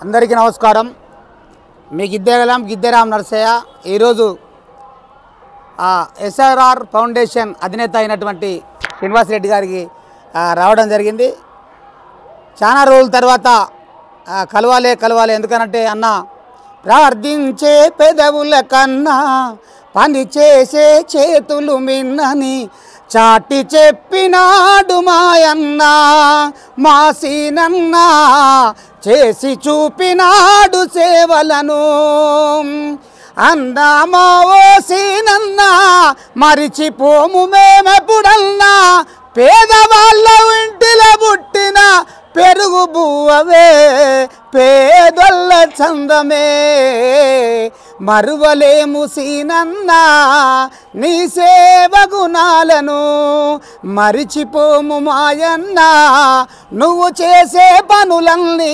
అందరికీ నమస్కారం. మీ గిద్దెరామ్ నరసయ్య. ఈరోజు SRR ఫౌండేషన్ అధినేత అయినటువంటి శ్రీనివాస్ రెడ్డి గారికి రావడం జరిగింది. చాలా రోజుల తర్వాత కలవాలి ఎందుకనంటే అన్న ప్రార్థించే పెదవుల కన్నా పని చేసే చేతులు మిన్నని చాటి చెప్పినాడు మాయన్న మాసీనన్న చేసి చూపినాడు సేవలను అన్నామా ఓ సీనన్న మరిచిపోము మేమెప్పుడన్నా పేదవాళ్ళ ఇంటిలో పుట్టిన పెరుగు బువ్వవే పేదొల్ల చందమే మరువలేము సీనన్న నీ సేవ గుణాలను మరిచిపోము మాయన్న నువ్వు చేసే పనులన్నీ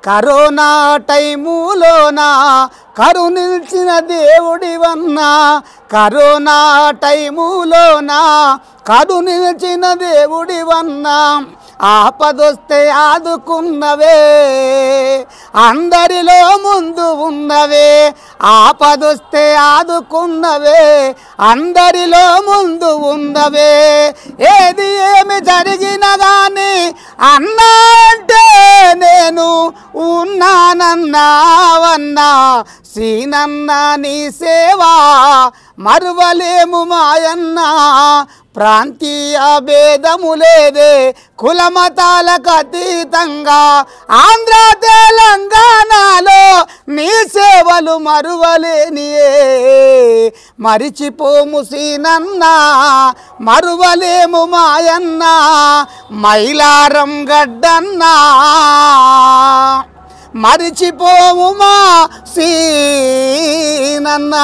కరోనా టైములోన కరుణించిన దేవుడివన్నా కరోనా టైములోన కరుణించిన దేవుడివన్నా ఆపదొస్తే ఆదుకున్నవే అందరిలో ముందు ఉన్నవే ఆపదొస్తే ఆదుకున్నవే అందరిలో ముందు ఉన్నవే ఏది ఏమి జరిగినా కానీ అన్నా అంటే నేను ఉన్నానన్నావన్నా సీనన్న నీ సేవా మరువలేము మాయన్న ప్రాంతీయ భేదము లేదే కులమతాలకు అతీతంగా ఆంధ్ర తెలంగాణలో నీ సేవలు మరువలేనియే మరిచిపోము సీనన్న మరువలేము మాయన్న మైలారం గడ్డన్నా మరిచిపోము మా సీనన్న.